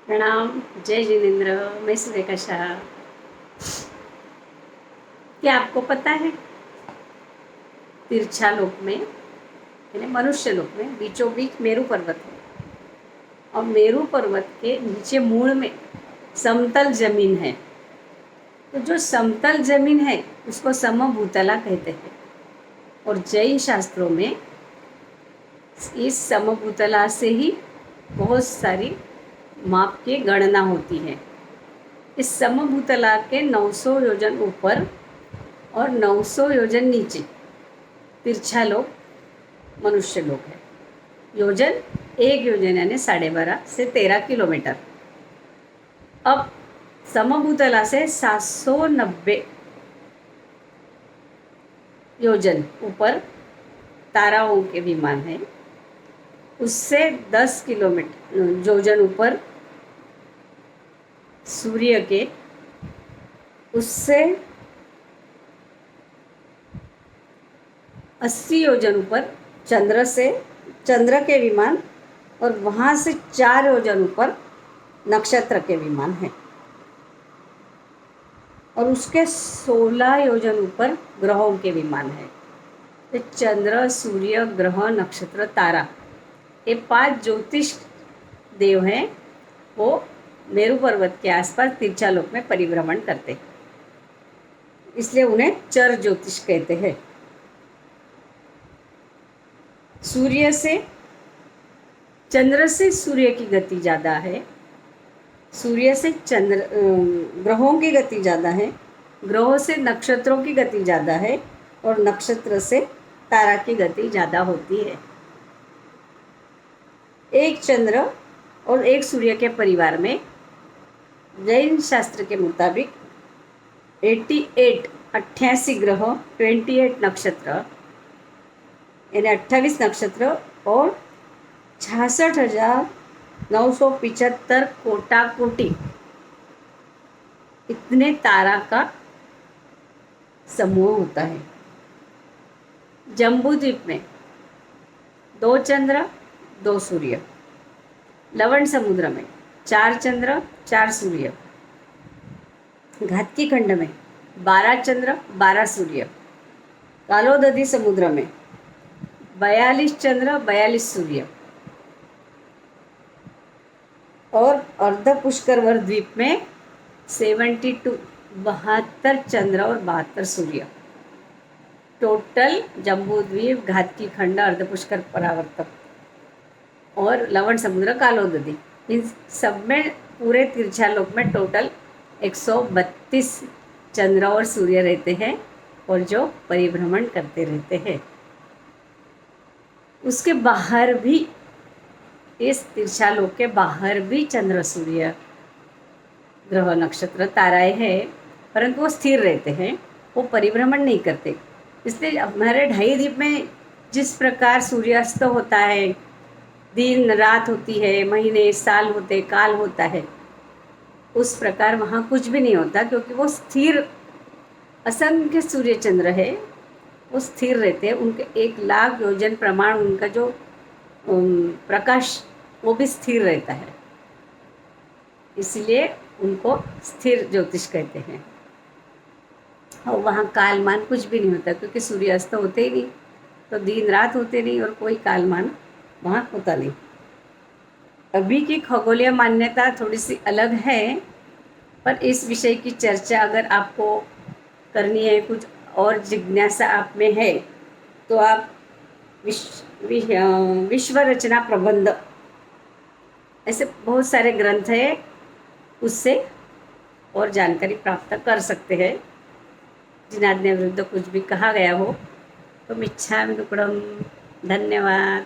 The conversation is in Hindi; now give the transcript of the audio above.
प्रणाम। जय जिनेन्द्र। मैं सुरेखा शाह। क्या आपको पता है तिरछा लोक में यानी मनुष्य लोक में बीचों बीच मेरू पर्वत है और मेरू पर्वत के नीचे मूल में समतल जमीन है। तो जो समतल जमीन है उसको समभूतला कहते हैं और जैन शास्त्रों में इस समभूतला से ही बहुत सारी माप की गणना होती है। इस समभूतला के 900 योजन ऊपर और 900 योजन नीचे तिरछा लोक मनुष्य लोक है। योजन एक योजन यानी 12.5 से 13 किलोमीटर। अब समभूतला से 790 योजन ऊपर ताराओं के विमान है। उससे 10 किलोमीटर योजन ऊपर सूर्य के, उससे 80 योजन ऊपर चंद्र के विमान और वहाँ से 4 योजन ऊपर नक्षत्र के विमान हैं और उसके 16 योजन ऊपर ग्रहों के विमान हैं। तो चंद्र, सूर्य, ग्रह, नक्षत्र, तारा ये 5 ज्योतिष देव हैं। वो मेरू पर्वत के आसपास तिरछा लोक में परिभ्रमण करते हैं, इसलिए उन्हें चर ज्योतिष कहते हैं। चंद्र से सूर्य की गति ज़्यादा है, सूर्य से ग्रहों की गति ज़्यादा है, ग्रहों से नक्षत्रों की गति ज़्यादा है और नक्षत्र से तारा की गति ज़्यादा होती है। एक चंद्र और एक सूर्य के परिवार में जैन शास्त्र के मुताबिक 88 ग्रह, 28 नक्षत्र यानी 28 नक्षत्र और 66,975 कोटि इतने तारा का समूह होता है। जम्बू द्वीप में 2 चंद्र 2 सूर्य, लवण समुद्र में 4 चंद्र 4 सूर्य, घातकी खंड में 12 चंद्र 12 सूर्य, कालोदधी समुद्र में 42 चंद्र 42 सूर्य और अर्धपुष्करवर द्वीप में 72 चंद्र और 72 सूर्य। टोटल जम्बू द्वीप, घातकी खंड, अर्धपुष्कर परावर्तक और लवण समुद्र, कालोदधी, इन सब में पूरे तिरछा लोक में टोटल 132 चंद्र और सूर्य रहते हैं और जो परिभ्रमण करते रहते हैं। उसके बाहर भी, इस तिरछा लोक के बाहर भी चंद्र, सूर्य, ग्रह, नक्षत्र, ताराएं हैं, परंतु वो स्थिर रहते हैं, वो परिभ्रमण नहीं करते। इसलिए हमारे ढाई द्वीप में जिस प्रकार सूर्यास्त होता है, दिन रात होती है, महीने साल होते, काल होता है, उस प्रकार वहाँ कुछ भी नहीं होता, क्योंकि वो स्थिर असंख्य सूर्य चंद्र है, वो स्थिर रहते हैं। उनके 1,00,000 योजन प्रमाण उनका जो प्रकाश वो भी स्थिर रहता है, इसलिए उनको स्थिर ज्योतिष कहते हैं। और वहाँ कालमान कुछ भी नहीं होता, क्योंकि सूर्यास्त होते ही नहीं, तो दिन रात होते नहीं और कोई कालमान वहाँ होता नहीं। अभी की खगोलीय मान्यता थोड़ी सी अलग है, पर इस विषय की चर्चा अगर आपको करनी है, कुछ और जिज्ञासा आप में है, तो आप विश्व रचना प्रबंध ऐसे बहुत सारे ग्रंथ हैं, उससे और जानकारी प्राप्त कर सकते हैं। जिनाज्ञा विरुद्ध कुछ भी कहा गया हो तो मिच्छामि दुक्कडम। धन्यवाद।